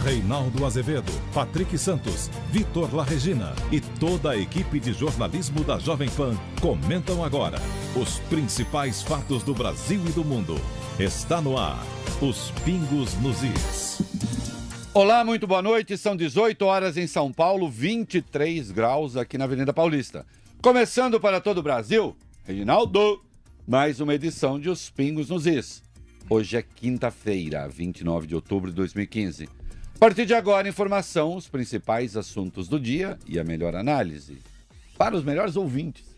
Reinaldo Azevedo, Patrick Santos, Vitor La Regina e toda a equipe de jornalismo da Jovem Pan comentam agora os principais fatos do Brasil e do mundo. Está no ar, os Pingos nos Is. Olá, muito boa noite. São 18 horas em São Paulo, 23 graus aqui na Avenida Paulista. Começando para todo o Brasil, Reginaldo, mais uma edição de Os Pingos nos Is. Hoje é quinta-feira, 29 de outubro de 2015. A partir de agora, informação, os principais assuntos do dia e a melhor análise. Para os melhores ouvintes.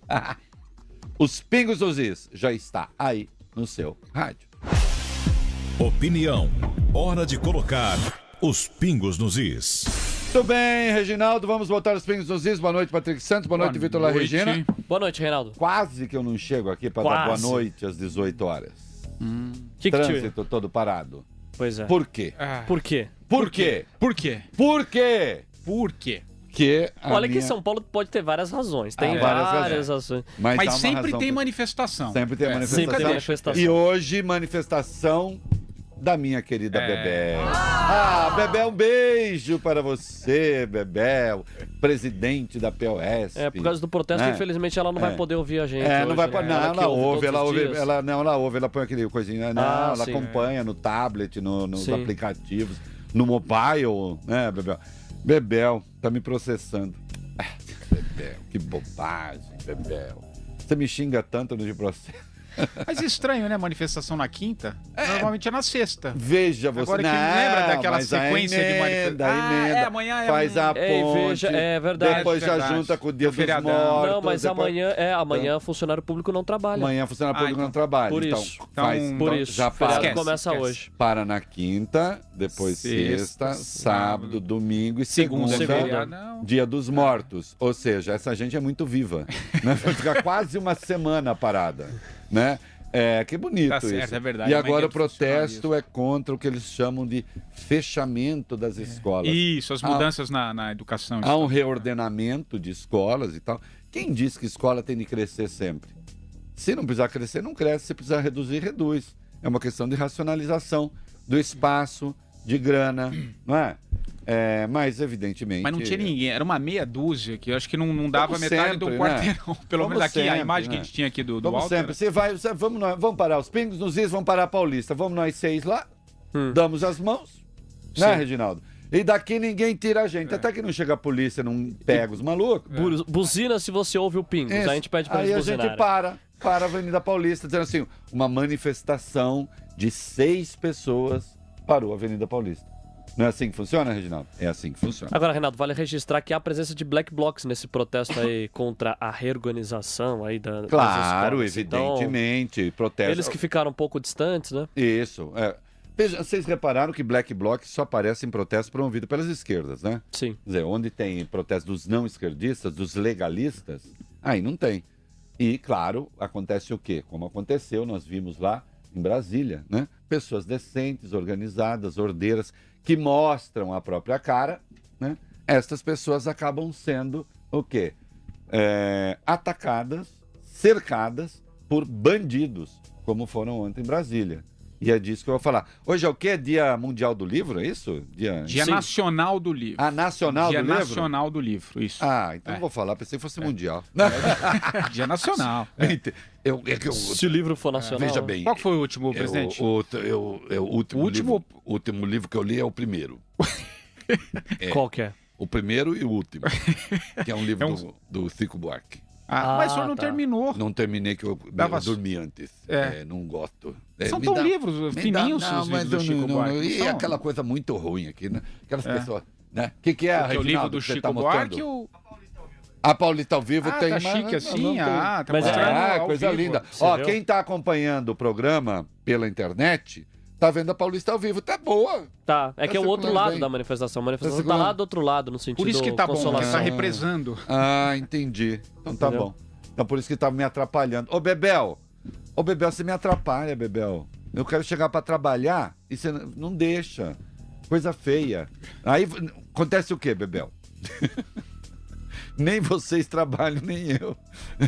Os Pingos nos Is já está aí no seu rádio. Opinião. Hora de colocar os Pingos nos Is. Muito bem, Reginaldo, vamos botar os Pingos nos Is. Boa noite, Patrick Santos. Boa noite, Vitor La Regina. Boa noite, Reinaldo. Quase que eu não chego aqui para dar boa noite às 18 horas. Trânsito todo parado. Pois é. Por quê? Por quê? Por quê? Por quê? Por quê? Por quê? Que Olha que São Paulo pode ter várias razões. Tem várias razões. Mas sempre tem manifestação. Sempre tem manifestação. Sempre tem manifestação. E hoje, manifestação da minha querida Bebel. Bebel, um beijo para você, Bebel, presidente da POS. Por causa do protesto, infelizmente, ela não vai poder ouvir a gente. Não vai poder. Ela ouve, ela põe aquele coisinho. Ela acompanha no tablet, nos aplicativos, no mobile, né, Bebel? Bebel, tá me processando. Bebel, que bobagem, Bebel. Você me xinga tanto no de processo. Mas estranho, né? Manifestação na quinta? Normalmente é na sexta. Veja você. Agora que lembra daquela sequência de manifestação. Amanhã é faz a ponte. É verdade. Depois já junta com o dia dos mortos. Não, mas amanhã funcionário público não trabalha. Amanhã funcionário público não trabalha. Por isso. Por isso. Já começa hoje. Para na quinta, depois sexta, sábado, domingo e segunda. Dia dos mortos. Ou seja, essa gente é muito viva. Vai ficar quase uma semana parada. Né? Que bonito tá certo, isso. É verdade, e agora o protesto é contra o que eles chamam de fechamento das escolas. Isso, as mudanças na educação. Há um reordenamento de escolas e tal. Quem diz que escola tem de crescer sempre? Se não precisar crescer, não cresce. Se precisar reduzir, reduz. É uma questão de racionalização do espaço, de grana, não é? Mas evidentemente... Mas não tinha ninguém, era uma meia dúzia, que eu acho que não dava metade do quarteirão. Né? Pelo menos aqui, a imagem que a gente tinha aqui do Vamos Walter. sempre, vamos parar os Pingos nos Is, vamos parar a Paulista. Vamos nós 6 lá, damos as mãos, né, Reginaldo? E daqui ninguém tira a gente, até que não chega a polícia, não pega os malucos. Buzina se você ouve o Pingos, a gente pede pra eles buzinarem. Aí a gente para a Avenida Paulista, dizendo assim, uma manifestação de 6 pessoas parou a Avenida Paulista. Não é assim que funciona, Reginaldo? É assim que funciona. Agora, Renato, vale registrar que há a presença de black blocs nesse protesto aí contra a reorganização aí das Claro, escolas. evidentemente. Então, protesto. Eles que ficaram um pouco distantes, né? Isso. Veja, vocês repararam que black bloc só aparece em protestos promovidos pelas esquerdas, né? Sim. Quer dizer, onde tem protesto dos não esquerdistas, dos legalistas, aí não tem. E, claro, acontece o quê? Como aconteceu, nós vimos lá em Brasília, né? Pessoas decentes, organizadas, ordeiras, que mostram a própria cara, né? Estas pessoas acabam sendo o quê? Atacadas, cercadas por bandidos, como foram ontem em Brasília. E é disso que eu vou falar. Hoje é o quê? Dia Mundial do Livro, é isso? Dia Nacional do Livro. Nacional do Livro? Dia Nacional do Livro, isso. Então vou falar, pensei que fosse mundial. Dia Nacional. Se o livro for nacional... Veja bem. Qual foi o último, presidente? O último livro que eu li é o primeiro. Qual que é? O primeiro e o último. Que é um livro do Chico Buarque. Mas o senhor não terminou. Não terminei, que eu dormi antes. Não gosto. São tão livros fininhos os livros do Chico Buarque. E aquela coisa muito ruim aqui, né? Aquelas pessoas... né? O que é, o livro do Chico Buarque? A Paulista ao Vivo tem... Tá chique assim? Tá mostrando coisa linda. Ó, quem está acompanhando o programa pela internet... Tá vendo a Paulista ao Vivo, tá boa. Tá, é que é o outro lado da manifestação. A manifestação tá lá do outro lado, no sentido por isso que tá consolação. Bom, porque tá represando. Entendi. Então tá bom. Então por isso que tá me atrapalhando. Ô, Bebel, você me atrapalha, Bebel. Eu quero chegar pra trabalhar e você não deixa. Coisa feia. Aí acontece o quê, Bebel? Nem vocês trabalham, nem eu.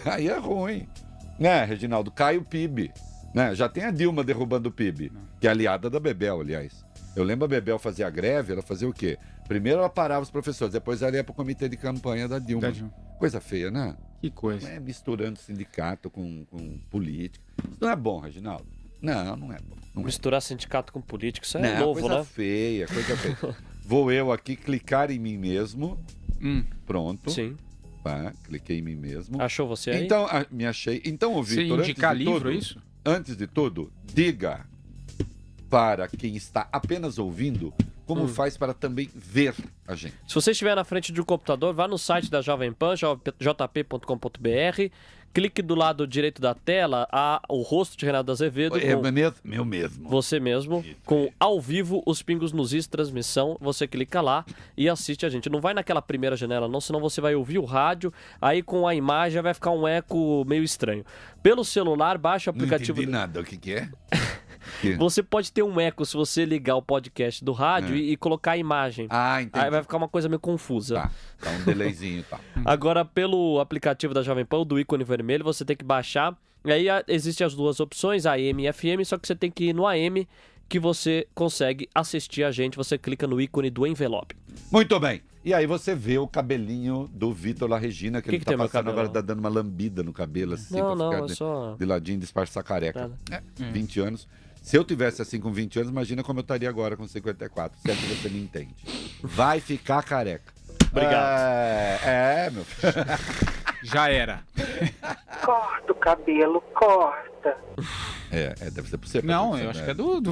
Aí é ruim. Né, Reginaldo? Cai o PIB. Né? Já tem a Dilma derrubando o PIB, que é aliada da Bebel, aliás. Eu lembro a Bebel fazia greve, ela fazia o quê? Primeiro ela parava os professores, depois ela ia pro comitê de campanha da Dilma. Coisa feia, né? Que coisa. Não é misturando sindicato com política. Isso não é bom, Reginaldo. Não é bom. Não Misturar sindicato com político, isso é não, novo, coisa né? Feia, coisa feia. Vou eu aqui clicar em mim mesmo. Pronto. Sim. Tá, cliquei em mim mesmo. Achou você aí? Então, me achei. Então, Vitor, você indicar livro, é isso? Antes de tudo, diga para quem está apenas ouvindo como faz para também ver a gente. Se você estiver na frente de um computador, vá no site da Jovem Pan, jp.com.br, clique do lado direito da tela o rosto de Renato Azevedo. Meu mesmo. Você mesmo, com ao vivo os Pingos nos Is transmissão. Você clica lá e assiste a gente. Não vai naquela primeira janela não, senão você vai ouvir o rádio, aí com a imagem vai ficar um eco meio estranho. Pelo celular, baixa o aplicativo... Não entendi nada, o que é? Você pode ter um eco se você ligar o podcast do rádio e colocar a imagem. Ah, entendi. Aí vai ficar uma coisa meio confusa. Tá um delayzinho e tal. Agora, pelo aplicativo da Jovem Pan, do ícone vermelho, você tem que baixar. E aí existem as duas opções, AM e FM, só que você tem que ir no AM que você consegue assistir a gente. Você clica no ícone do envelope. Muito bem. E aí você vê o cabelinho do Vitor La Regina, que ele tá passando agora, tá dando uma lambida no cabelo, assim, pra ficar de ladinho, disfarçar careca. 20 anos. Se eu tivesse assim com 20 anos, imagina como eu estaria agora com 54. Se é que você me entende. Vai ficar careca. Obrigado. Meu filho. Já era. Corta o cabelo, corta. Deve ser pra você. Não, eu acho que é do...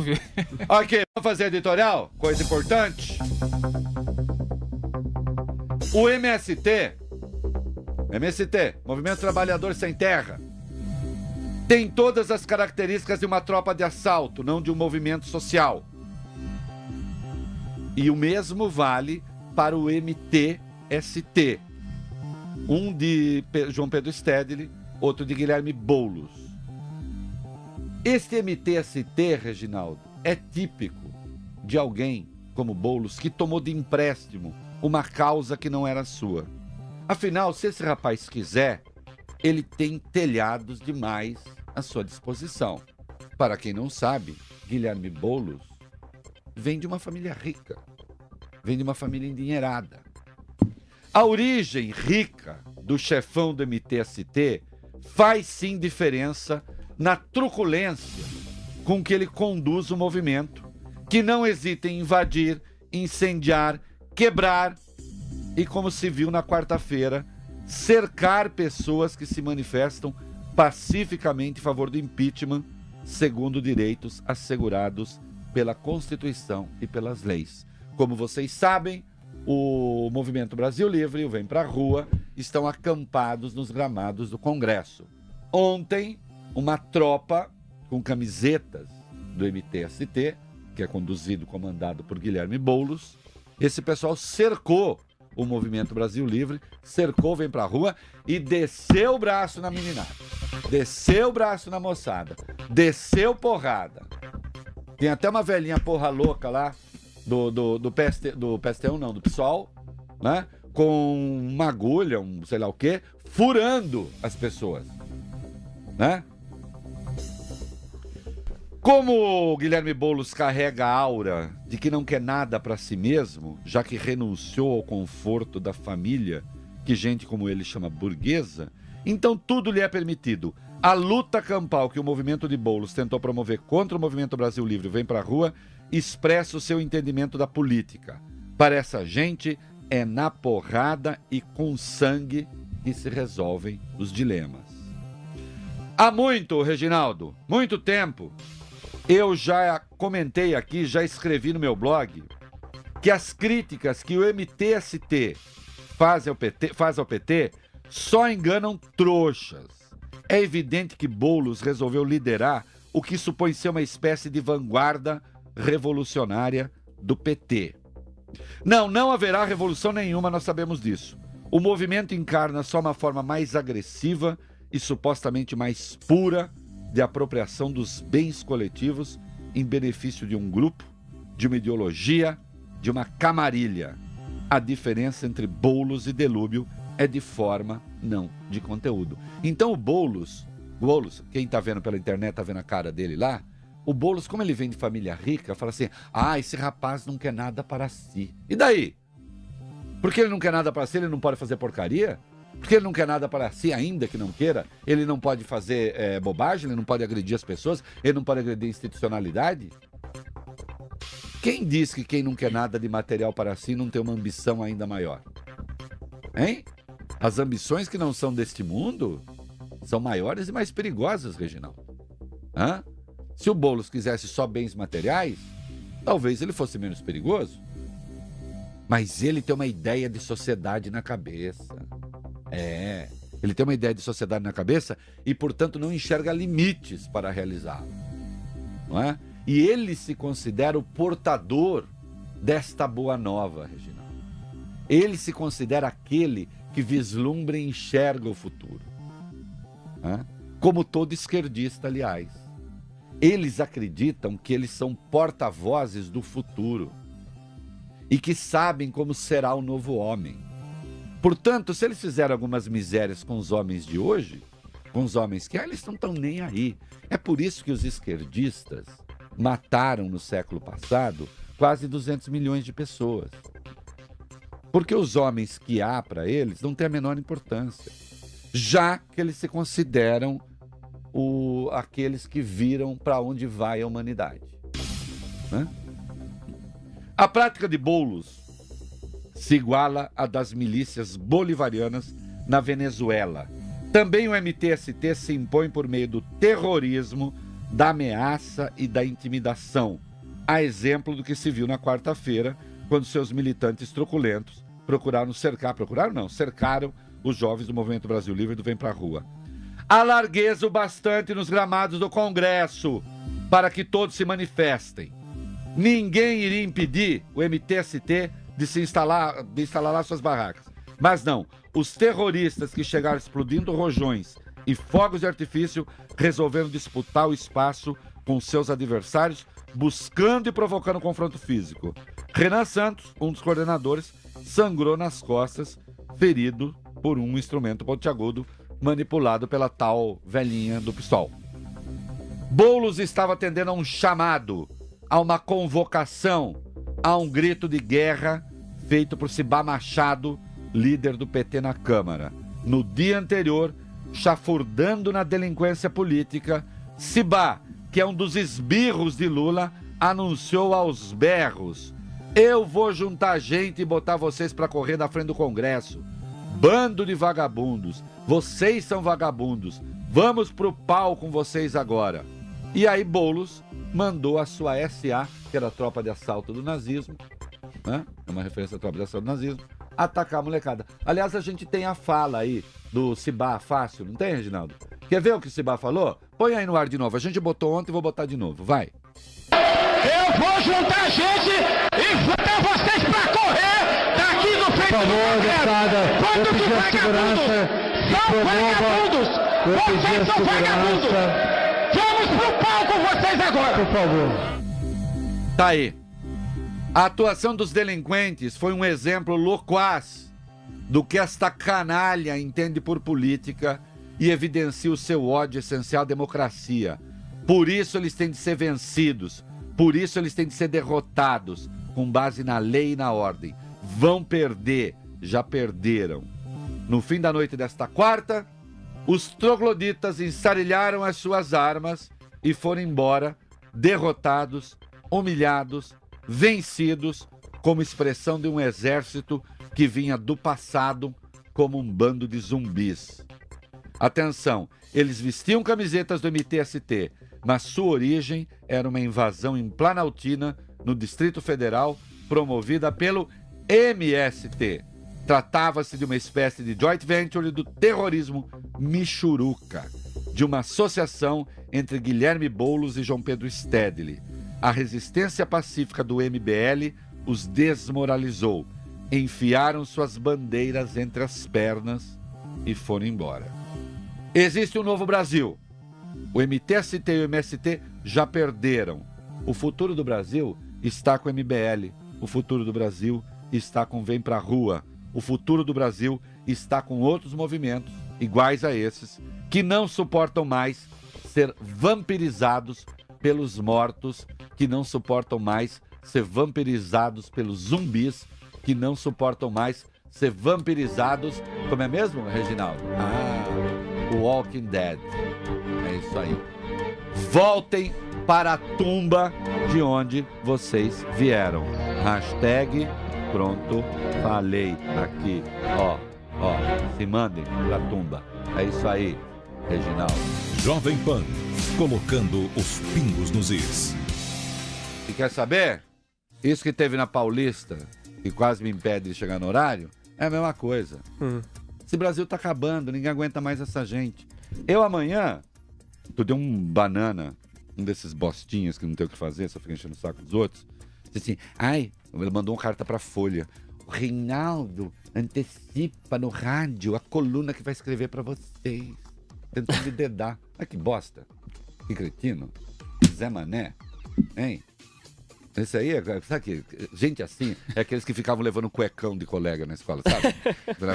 Ok, vamos fazer editorial? Coisa importante. O MST, Movimento Trabalhador Sem Terra, tem todas as características de uma tropa de assalto, não de um movimento social. E o mesmo vale para o MTST. Um de João Pedro Stedley, outro de Guilherme Boulos. Este MTST, Reginaldo, é típico de alguém como Boulos que tomou de empréstimo uma causa que não era sua. Afinal, se esse rapaz quiser, ele tem telhados demais à sua disposição. Para quem não sabe, Guilherme Boulos vem de uma família rica, vem de uma família endinheirada. A origem rica do chefão do MTST faz sim diferença na truculência com que ele conduz o movimento, que não hesita em invadir, incendiar, quebrar e, como se viu na quarta-feira, cercar pessoas que se manifestam pacificamente em favor do impeachment, segundo direitos assegurados pela Constituição e pelas leis. Como vocês sabem, o Movimento Brasil Livre e o Vem Pra Rua estão acampados nos gramados do Congresso. Ontem, uma tropa com camisetas do MTST, que é conduzido, comandado por Guilherme Boulos, esse pessoal cercou o Movimento Brasil Livre, cercou, Vem Pra Rua e desceu o braço na meninada. Desceu o braço na moçada. Desceu porrada. Tem até uma velhinha porra louca lá do PSTU, não, do PSOL, né? Com uma agulha, um sei lá o quê, furando as pessoas, né? Como o Guilherme Boulos carrega a aura de que não quer nada para si mesmo, já que renunciou ao conforto da família, que gente como ele chama burguesa, então tudo lhe é permitido. A luta campal que o movimento de Boulos tentou promover contra o Movimento Brasil Livre Vem Pra Rua expressa o seu entendimento da política. Para essa gente, é na porrada e com sangue que se resolvem os dilemas. Há muito, Reginaldo, muito tempo, eu já comentei aqui, já escrevi no meu blog, que as críticas que o MTST faz ao PT só enganam trouxas. É evidente que Boulos resolveu liderar o que supõe ser uma espécie de vanguarda revolucionária do PT. Não haverá revolução nenhuma, nós sabemos disso. O movimento encarna só uma forma mais agressiva e supostamente mais pura de apropriação dos bens coletivos em benefício de um grupo, de uma ideologia, de uma camarilha. A diferença entre Boulos e Delúbio é de forma, não de conteúdo. Então o Boulos, quem está vendo pela internet, está vendo a cara dele lá, O Boulos, como ele vem de família rica, fala assim, esse rapaz não quer nada para si. E daí? Porque ele não quer nada para si, ele não pode fazer porcaria? Porque ele não quer nada para si, ainda que não queira? Ele não pode fazer bobagem, ele não pode agredir as pessoas, ele não pode agredir a institucionalidade? Quem diz que quem não quer nada de material para si não tem uma ambição ainda maior? Hein? As ambições que não são deste mundo são maiores e mais perigosas, Reginaldo. Hã? Se o Boulos quisesse só bens materiais, talvez ele fosse menos perigoso. Mas ele tem uma ideia de sociedade na cabeça. Ele tem uma ideia de sociedade na cabeça e, portanto, não enxerga limites para realizá-la. Não é? E ele se considera o portador desta boa nova, Reginaldo. Ele se considera aquele que vislumbra e enxerga o futuro. Como todo esquerdista, aliás. Eles acreditam que eles são porta-vozes do futuro e que sabem como será o novo homem. Portanto, se eles fizeram algumas misérias com os homens de hoje, com os homens que eles não estão nem aí. É por isso que os esquerdistas mataram no século passado quase 200 milhões de pessoas. Porque os homens que há para eles não têm a menor importância, já que eles se consideram aqueles que viram para onde vai a humanidade. Né? A prática de Boulos se iguala à das milícias bolivarianas na Venezuela. Também o MTST se impõe por meio do terrorismo, da ameaça e da intimidação, a exemplo do que se viu na quarta-feira, quando seus militantes truculentos cercaram os jovens do Movimento Brasil Livre do Vem Pra Rua. Alarguezo bastante nos gramados do Congresso, para que todos se manifestem. Ninguém iria impedir o MTST de instalar lá suas barracas. Mas não, os terroristas que chegaram explodindo rojões e fogos de artifício resolveram disputar o espaço com seus adversários, buscando e provocando confronto físico. Renan Santos, um dos coordenadores, sangrou nas costas, ferido por um instrumento pontiagudo manipulado pela tal velhinha do PSOL. Boulos estava atendendo a um chamado, a uma convocação, a um grito de guerra feito por Cibá Machado, líder do PT na Câmara. No dia anterior, chafurdando na delinquência política, Cibá, que é um dos esbirros de Lula, anunciou aos berros: eu vou juntar gente e botar vocês para correr na frente do Congresso. Bando de vagabundos, vocês são vagabundos, vamos pro pau com vocês agora. E aí Boulos mandou a sua SA, que era a tropa de assalto do nazismo, né? É uma referência à tropa de assalto do nazismo, atacar a molecada. Aliás, a gente tem a fala aí do Cibá fácil, não tem, Reginaldo? Quer ver o que o Cibá falou? Põe aí no ar de novo. A gente botou ontem e vou botar de novo. Vai. Eu vou juntar gente e botar vocês pra correr daqui no frente do Congresso. Quando de vagabundos são vagabundos. Vocês são vagabundos. Vamos pro pau com vocês agora. Por favor. Tá aí. A atuação dos delinquentes foi um exemplo loquaz do que esta canalha entende por política e evidencia o seu ódio essencial à democracia. Por isso eles têm de ser vencidos, por isso eles têm de ser derrotados, com base na lei e na ordem. Vão perder, já perderam. No fim da noite desta quarta, os trogloditas ensarilharam as suas armas e foram embora, derrotados, humilhados, vencidos, como expressão de um exército que vinha do passado como um bando de zumbis. Atenção, eles vestiam camisetas do MTST, mas sua origem era uma invasão em Planaltina, no Distrito Federal, promovida pelo MST. Tratava-se de uma espécie de joint venture do terrorismo Michuruca, de uma associação entre Guilherme Boulos e João Pedro Stedley. A resistência pacífica do MBL os desmoralizou, enfiaram suas bandeiras entre as pernas e foram embora. Existe um novo Brasil. O MTST e o MST já perderam. O futuro do Brasil está com o MBL. O futuro do Brasil está com Vem Pra Rua. O futuro do Brasil está com outros movimentos, iguais a esses, que não suportam mais ser vampirizados pelos mortos que não suportam mais ser vampirizados pelos zumbis que não suportam mais ser vampirizados. Como é mesmo, Reginaldo? O Walking Dead. É isso aí. Voltem para a tumba de onde vocês vieram. Hashtag pronto, falei aqui. Ó, se mandem pra tumba. É isso aí, Reginaldo. Jovem Pan, colocando os pingos nos is. E quer saber? Isso que teve na Paulista, que quase me impede de chegar no horário, é a mesma coisa. Esse Brasil tá acabando, ninguém aguenta mais essa gente. Eu amanhã, tu deu um banana, um desses bostinhos que não tem o que fazer, só fica enchendo o saco dos outros. Disse assim, ele mandou uma carta pra Folha. O Reinaldo antecipa no rádio a coluna que vai escrever pra vocês. Tentando me dedar. Que bosta. Que cretino. Zé Mané. Hein? Esse aí, sabe que gente assim, é aqueles que ficavam levando cuecão de colega na escola, sabe?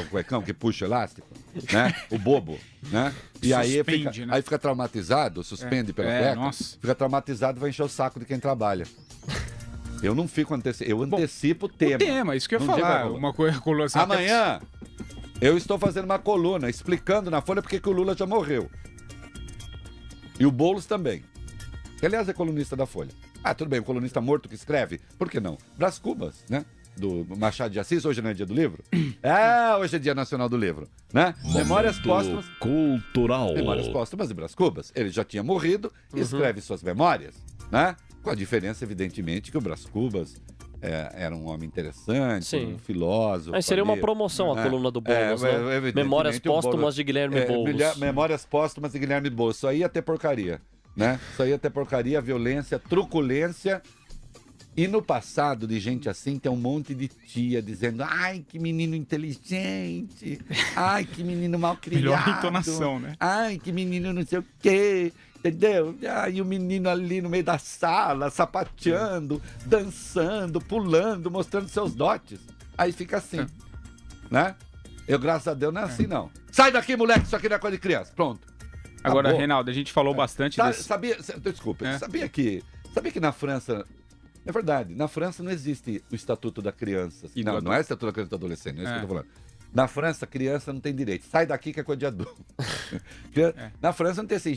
O cuecão que puxa elástico, né? O bobo, né? E suspende, aí fica traumatizado, suspende pela cueca, nossa. Fica traumatizado e vai encher o saco de quem trabalha. Eu não fico eu antecipo o tema. O tema, isso que eu ia falar. Uma coisa, amanhã, eu estou fazendo uma coluna explicando na Folha porque que o Lula já morreu. E o Boulos também. Que, aliás, é colunista da Folha. Tudo bem, o colunista morto que escreve. Por que não? Brás Cubas, né? Do Machado de Assis, hoje não é dia do livro? Hoje é dia nacional do livro, né? Memórias póstumas. Cultural. Memórias póstumas de Brás Cubas. Ele já tinha morrido e escreve suas memórias, né? Com a diferença, evidentemente, que o Brás Cubas era um homem interessante, um filósofo. Aí seria uma promoção a coluna do Boulos, né? Memórias póstumas de Guilherme Boulos. Memórias póstumas de Guilherme Boulos. Isso aí ia ter porcaria, né? Isso aí ia ter porcaria, violência, truculência. E no passado, de gente assim, tem um monte de tia dizendo ai, que menino inteligente, ai, que menino mal criado. Melhor entonação, né? Ai, que menino não sei o quê. Entendeu? E o menino ali no meio da sala, sapateando, dançando, pulando, mostrando seus dotes. Aí fica assim, né? Eu, graças a Deus, não é assim, não. Sai daqui, moleque, isso aqui não é coisa de criança. Pronto. Agora, Reinaldo, a gente falou bastante desse... Desculpa, sabia que na França... É verdade, na França não existe o Estatuto da Criança. Não é o Estatuto da Criança e do Adolescente, não é isso que eu tô falando. Na França, criança não tem direito. Sai daqui que é coisa de adulto. Na França não tem assim,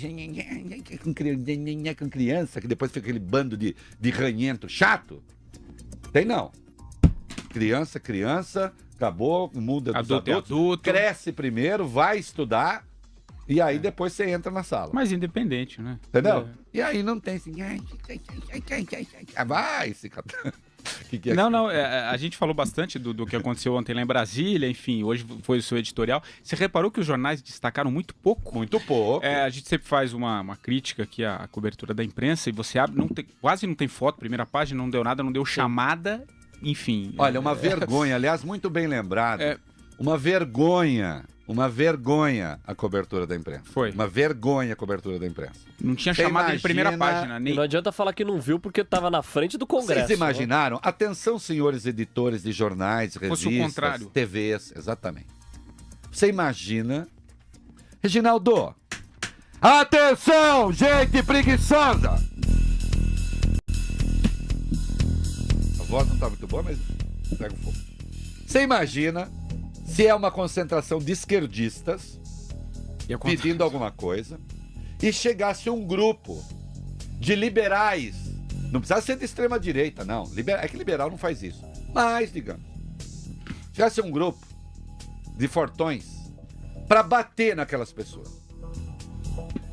com criança, que depois fica aquele bando de ranhento chato. Tem não. Criança, acabou, muda dos adulto. Cresce primeiro, vai estudar, e aí depois você entra na sala. Mas independente, né? Entendeu? E aí não tem assim... Vai, se a gente falou bastante do que aconteceu ontem lá em Brasília, enfim, hoje foi o seu editorial. Você reparou que os jornais destacaram muito pouco? Muito pouco. A gente sempre faz uma crítica aqui à cobertura da imprensa e você abre, quase não tem foto, primeira página, não deu nada, não deu chamada, enfim. Olha, uma vergonha, aliás, muito bem lembrado. Uma vergonha a cobertura da imprensa. Foi. Uma vergonha a cobertura da imprensa. Não tinha chamada de primeira página. Nem... Não adianta falar que não viu porque estava na frente do Congresso. Vocês imaginaram? Né? Atenção, senhores editores de jornais, revistas, TVs. Exatamente. Você imagina... Reginaldo! Atenção, gente preguiçosa! A voz não está muito boa, mas pega o fogo. Você imagina... Se é uma concentração de esquerdistas pedindo alguma coisa e chegasse um grupo de liberais, não precisa ser de extrema direita, não. É que liberal não faz isso. Mas, digamos, chegasse um grupo de fortões para bater naquelas pessoas.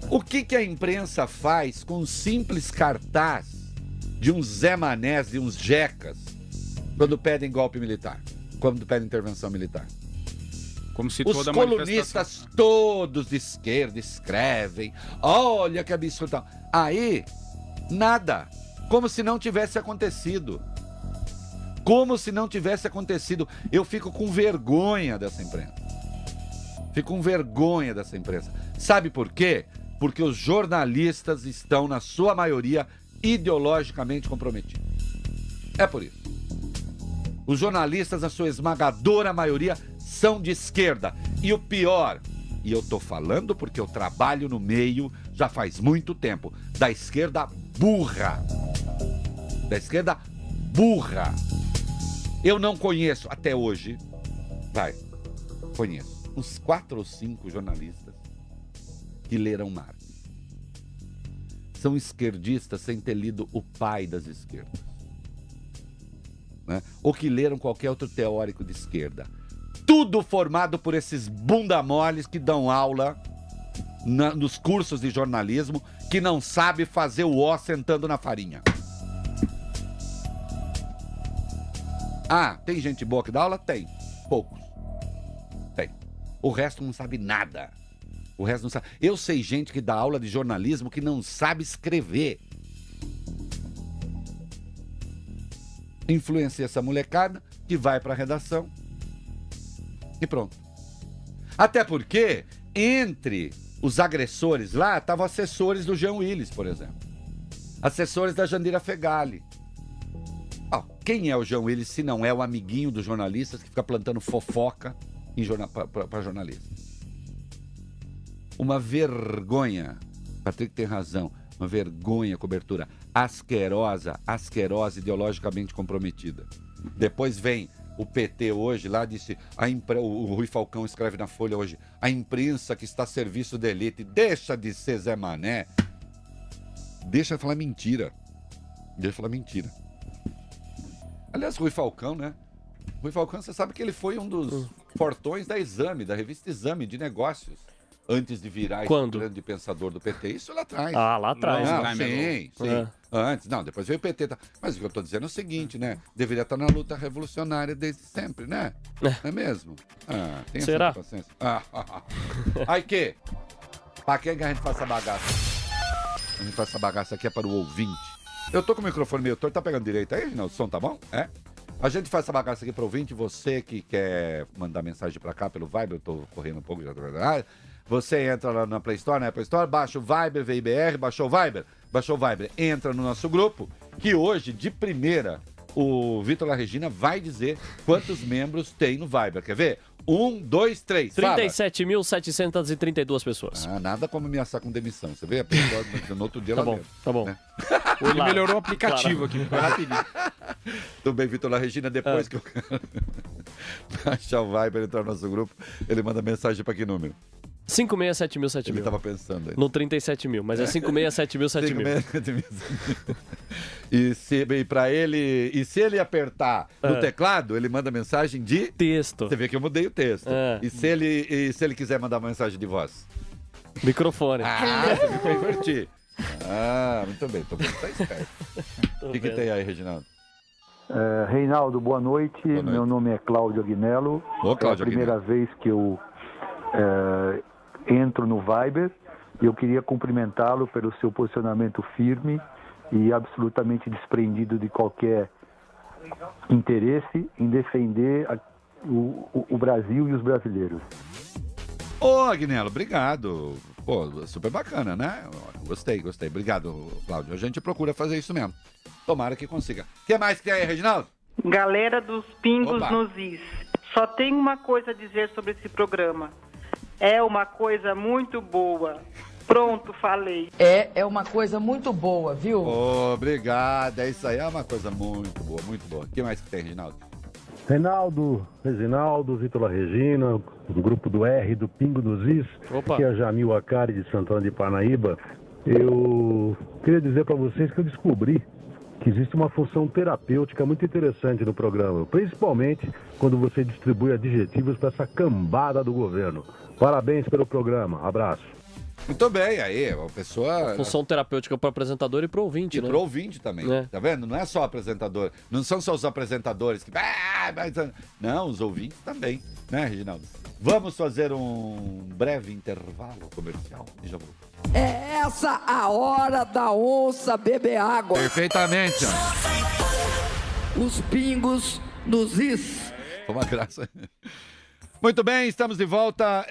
O que a imprensa faz com um simples cartaz de uns Zé Manés, de uns jecas, quando pedem golpe militar, quando pedem intervenção militar? Como se os colunistas todos de esquerda escrevem, olha que absurdo. Aí, nada. Como se não tivesse acontecido. Como se não tivesse acontecido. Eu fico com vergonha dessa imprensa. Fico com vergonha dessa imprensa. Sabe por quê? Porque os jornalistas estão, na sua maioria, ideologicamente comprometidos. É por isso. Os jornalistas, na sua esmagadora maioria, são de esquerda. E o pior, e eu tô falando porque eu trabalho no meio já faz muito tempo, da esquerda burra. Da esquerda burra. Eu não conheço, até hoje, conheço uns 4 ou 5 jornalistas que leram Marx. São esquerdistas sem ter lido o pai das esquerdas. Né? Ou que leram qualquer outro teórico de esquerda. Tudo formado por esses bunda-moles que dão aula nos cursos de jornalismo, que não sabe fazer o ó sentando na farinha. Ah, tem gente boa que dá aula? Tem. Poucos. Tem. O resto não sabe nada. O resto não sabe. Eu sei gente que dá aula de jornalismo que não sabe escrever. Influencia essa molecada que vai para a redação e pronto. Até porque, entre os agressores lá, estavam assessores do Jean Willis, por exemplo. Assessores da Jandira Fegali. Quem é o Jean Willis se não é o amiguinho dos jornalistas que fica plantando fofoca para jornalistas? Uma vergonha. Patrick tem razão. Uma vergonha a cobertura asquerosa ideologicamente comprometida. Depois vem o PT hoje, lá disse, o Rui Falcão escreve na Folha hoje, a imprensa que está a serviço da elite, deixa de ser Zé Mané. Deixa de falar mentira. Deixa de falar mentira. Aliás, Rui Falcão, né? Rui Falcão, você sabe que ele foi um dos fortões da Exame, da revista Exame de Negócios, antes de virar esse grande pensador do PT. Isso lá atrás. Ah, lá atrás. Não, sim. Antes, não, depois veio o PT. Mas o que eu estou dizendo é o seguinte, né? Deveria estar na luta revolucionária desde sempre, né? Não é mesmo? Tem Será? Essa paciência. Aí que? Pra quem que a gente faz essa bagaça? A gente faz essa bagaça aqui é para o ouvinte. Eu tô com o microfone meio torto, tá pegando direito aí, Reginaldo? O som tá bom? É? A gente faz essa bagaça aqui pro ouvinte, você que quer mandar mensagem pra cá pelo Viber, eu tô correndo um pouco, já tô... Você entra lá na Play Store, na Apple Store, baixa o Viber, VIBR, baixou o Viber, entra no nosso grupo, que hoje, de primeira, o Vitor La Regina vai dizer quantos membros tem no Viber. Quer ver? 1, 2, 3. 37.732 pessoas. Nada como ameaçar com demissão. Você vê? A pessoa no outro dia tá ela bom, mesmo, tá bom. Né? Ele melhorou o aplicativo aqui, foi rapidinho. Tudo bem, Vitor La Regina, depois que eu baixar o Viber, entrar no nosso grupo, ele manda mensagem para que número? 567000. Ele tava pensando aí. No 37 mil, mas é 567000. E se ele apertar no teclado, ele manda mensagem de texto. Você vê que eu mudei o texto. E se ele quiser mandar uma mensagem de voz? Microfone. Você viu que eu inverti. Muito bem. Então você tá esperto. O que tem aí, Reginaldo? Reinaldo, boa noite. Meu nome é Cláudio Agnello. É a primeira vez que eu entro no Viber e eu queria cumprimentá-lo pelo seu posicionamento firme e absolutamente desprendido de qualquer interesse em defender o Brasil e os brasileiros. Ô, Agnello, obrigado. Pô, super bacana, né? Gostei. Obrigado, Cláudio. A gente procura fazer isso mesmo. Tomara que consiga. O que mais que tem aí, Reginaldo? Galera dos Pingos nos Is. Só tem uma coisa a dizer sobre esse programa. É uma coisa muito boa. Pronto, falei. É uma coisa muito boa, viu? Obrigado. É isso aí, é uma coisa muito boa, muito boa. O que mais que tem, Reginaldo? Reginaldo, Vitor La Regina, o grupo do R, do Pingo dos Is, que é a Jamil Acari de Santana de Parnaíba. Eu queria dizer para vocês que eu descobri que existe uma função terapêutica muito interessante no programa, principalmente quando você distribui adjetivos para essa cambada do governo. Parabéns pelo programa. Abraço. Muito bem, aí, a pessoa... Função terapêutica para o apresentador e para o ouvinte, né? E para o ouvinte também, tá vendo? Não é só apresentador, não são só os apresentadores que... Não, os ouvintes também, né, Reginaldo? Vamos fazer um breve intervalo comercial e já volto. É essa a hora da onça beber água. Perfeitamente. Os Pingos nos Is. Uma graça. Muito bem, estamos de volta.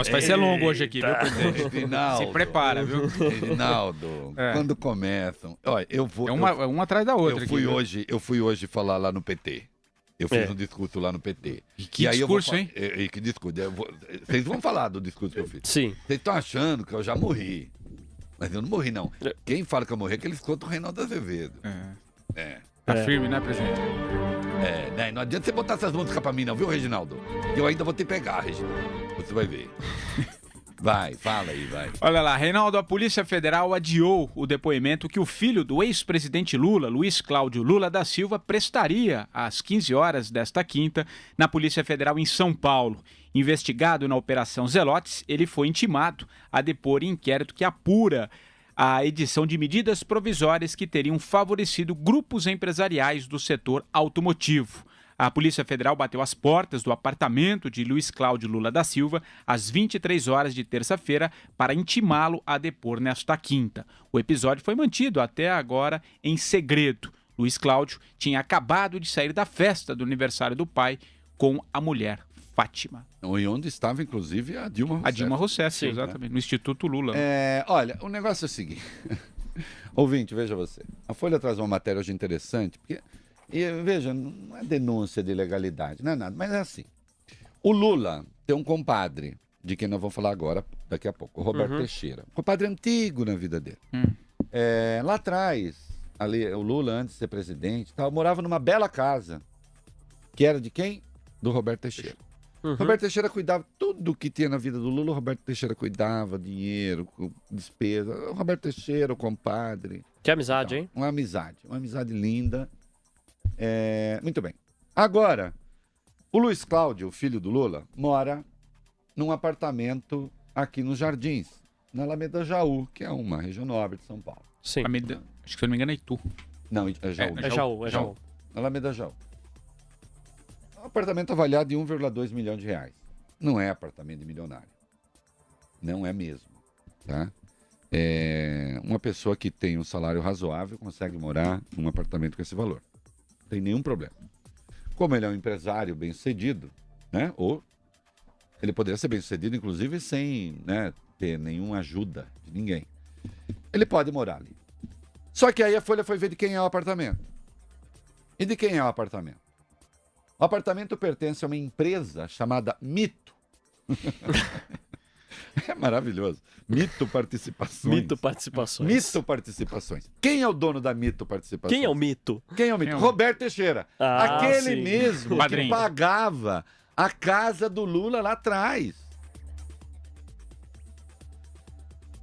Vai ser longo hoje aqui, viu, presidente? Reginaldo, se prepara, viu? Reginaldo, quando começam... Olha, eu vou... um atrás da outra. Eu fui hoje falar lá no PT. Eu fiz um discurso lá no PT. Que discurso, hein? Que discurso? Vocês vão falar do discurso que eu fiz. Sim. Vocês estão achando que eu já morri. Mas eu não morri, não. Quem fala que eu morri é que eles contam o Reinaldo Azevedo. Tá firme, né, presidente? Né? Não adianta você botar essas músicas pra mim, não, viu, Reginaldo? Eu ainda vou te pegar, Reginaldo. Você vai ver. Vai, fala aí, vai. Olha lá, Reinaldo, a Polícia Federal adiou o depoimento que o filho do ex-presidente Lula, Luiz Cláudio Lula da Silva, prestaria às 15 horas desta quinta na Polícia Federal em São Paulo. Investigado na Operação Zelotes, ele foi intimado a depor em inquérito que apura a edição de medidas provisórias que teriam favorecido grupos empresariais do setor automotivo. A Polícia Federal bateu as portas do apartamento de Luiz Cláudio Lula da Silva às 23 horas de terça-feira para intimá-lo a depor nesta quinta. O episódio foi mantido até agora em segredo. Luiz Cláudio tinha acabado de sair da festa do aniversário do pai com a mulher Fátima. E onde estava, inclusive, a Dilma Rousseff. A Dilma Rousseff, sim, exatamente, no Instituto Lula. Olha, o negócio é o seguinte. Ouvinte, veja você. A Folha traz uma matéria hoje interessante, porque... E veja, não é denúncia de ilegalidade, não é nada, mas é assim. O Lula tem um compadre, de quem nós vamos falar agora, daqui a pouco, o Roberto Teixeira. Um compadre antigo na vida dele. Lá atrás, ali, o Lula, antes de ser presidente, morava numa bela casa, que era de quem? Do Roberto Teixeira. Roberto Teixeira cuidava tudo que tinha na vida do Lula, o Roberto Teixeira cuidava, dinheiro, despesa. O Roberto Teixeira, o compadre. Que amizade, hein? Uma amizade linda. Muito bem. Agora, o Luiz Cláudio, filho do Lula, mora num apartamento aqui nos Jardins, na Alameda Jaú, que é uma região nobre de São Paulo. Sim. Acho que, se eu não me engano, é Itu. Não, é Jaú. É Jaú. Na Alameda Jaú. Um apartamento avaliado em 1,2 milhão de reais. Não é apartamento de milionário. Não é mesmo. Tá? Uma pessoa que tem um salário razoável consegue morar num apartamento com esse valor. Não tem nenhum problema. Como ele é um empresário bem-sucedido, né? Ou ele poderia ser bem-sucedido, inclusive, sem, né, ter nenhuma ajuda de ninguém. Ele pode morar ali. Só que aí a Folha foi ver de quem é o apartamento. E de quem é o apartamento? O apartamento pertence a uma empresa chamada Mito. É maravilhoso. Mito Participações. Mito Participações. Mito Participações. Quem é o dono da Mito Participações? Quem é o Mito? Roberto Teixeira. Aquele sim. mesmo que pagava a casa do Lula lá atrás.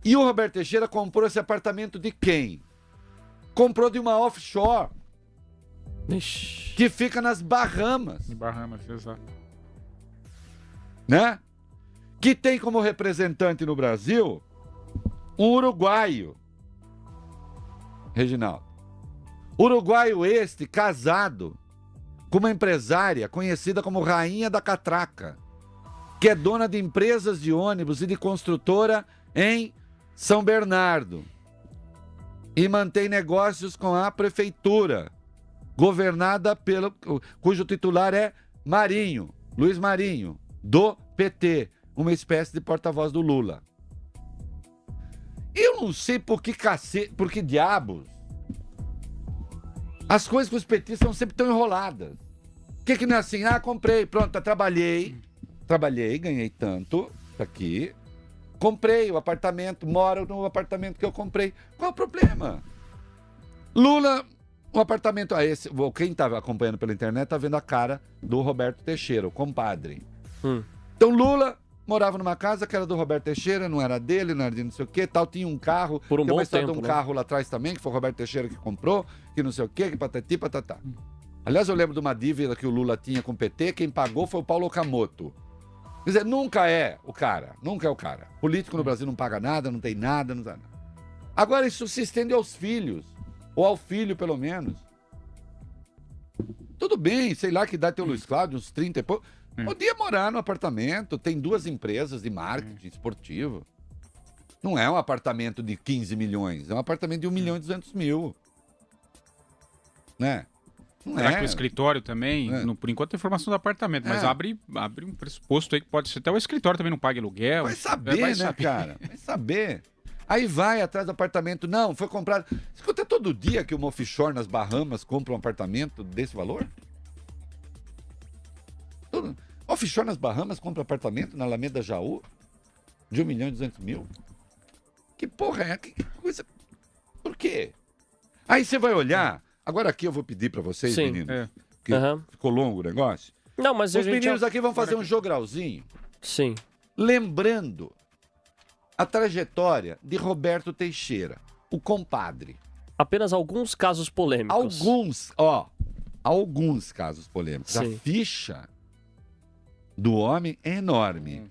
E o Roberto Teixeira comprou esse apartamento de quem? Comprou de uma offshore. Ixi. Que fica nas Bahamas. Em Bahamas, exato. Né? Que tem como representante no Brasil um uruguaio. Reginaldo. Uruguaio este casado com uma empresária conhecida como Rainha da Catraca, que é dona de empresas de ônibus e de construtora em São Bernardo. E mantém negócios com a prefeitura, governada cujo titular é Marinho, Luiz Marinho, do PT, uma espécie de porta-voz do Lula. Eu não sei por que diabos as coisas com os petistas são sempre tão enroladas. Que não é assim? Comprei, pronto, trabalhei, ganhei tanto, tá aqui, comprei o apartamento, moro no apartamento que eu comprei. Qual é o problema? Lula, um apartamento quem tá acompanhando pela internet tá vendo a cara do Roberto Teixeira, o compadre. Então Lula morava numa casa que era do Roberto Teixeira, não era dele, não era de não sei o que, tal, tinha um carro, por um tem uma bom história tempo, de um carro lá atrás também, que foi o Roberto Teixeira que comprou, que não sei o que patati, patatá. Aliás, eu lembro de uma dívida que o Lula tinha com o PT, quem pagou foi o Paulo Okamoto. Quer dizer, nunca é o cara. Político no Brasil não paga nada, não tem nada, não dá nada. Agora isso se estende aos filhos, ou ao filho pelo menos. Tudo bem, sei lá que idade tem o Luiz Cláudio, uns 30 e pouco. Podia morar no apartamento, tem 2 empresas de marketing esportivo. Não é um apartamento de 15 milhões, é um apartamento de 1.200.000. Né? Será que o escritório também, por enquanto, é informação do apartamento, mas abre um pressuposto aí que pode ser até o escritório também não paga aluguel. Vai saber, né, cara? Vai saber. Aí vai atrás do apartamento. Não, foi comprado. Escuta, todo dia que uma offshore nas Bahamas compra um apartamento desse valor? offshore nas Bahamas compra apartamento na Alameda Jaú de 1.200.000? Que porra é? Que coisa... Por quê? Aí você vai olhar... Agora aqui eu vou pedir para vocês, meninos, que ficou longo o negócio. Não, mas os meninos aqui vão fazer um jogralzinho. Sim. Lembrando a trajetória de Roberto Teixeira, o compadre. Apenas alguns casos polêmicos. Alguns casos polêmicos. Sim. A ficha do homem é enorme.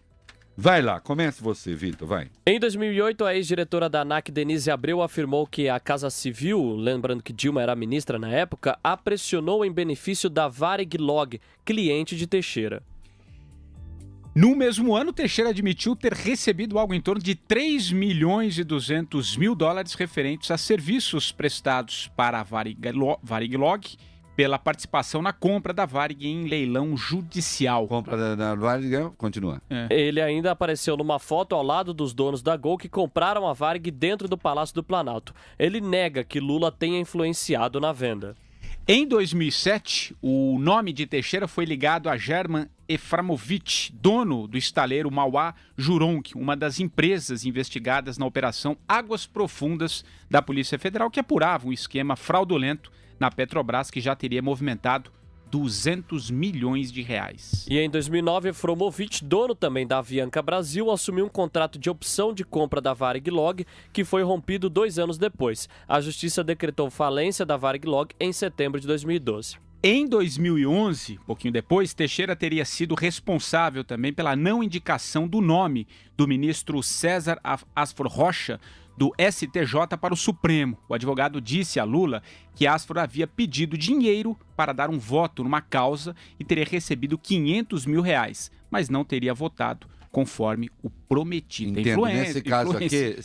Vai lá, comece você, Vitor, vai. Em 2008, a ex-diretora da ANAC, Denise Abreu, afirmou que a Casa Civil, lembrando que Dilma era ministra na época, a pressionou em benefício da Varig Log, cliente de Teixeira. No mesmo ano, Teixeira admitiu ter recebido algo em torno de 3.200.000 dólares referentes a serviços prestados para a Varig Log pela participação na compra da Varig em leilão judicial. Compra da Varig, continua. Ele ainda apareceu numa foto ao lado dos donos da Gol que compraram a Varig dentro do Palácio do Planalto. Ele nega que Lula tenha influenciado na venda. Em 2007, o nome de Teixeira foi ligado a German Eframovich, dono do estaleiro Mauá Jurong, uma das empresas investigadas na Operação Águas Profundas da Polícia Federal, que apurava um esquema fraudulento na Petrobras, que já teria movimentado 200 milhões de reais. E em 2009, Eframovich, dono também da Avianca Brasil, assumiu um contrato de opção de compra da Varig Log, que foi rompido 2 anos depois. A Justiça decretou falência da Varig Log em setembro de 2012. Em 2011, pouquinho depois, Teixeira teria sido responsável também pela não indicação do nome do ministro César Asfor Rocha, do STJ para o Supremo. O advogado disse a Lula que Asfor havia pedido dinheiro para dar um voto numa causa e teria recebido 500 mil reais, mas não teria votado conforme o prometido. Entendo, nesse caso aqui,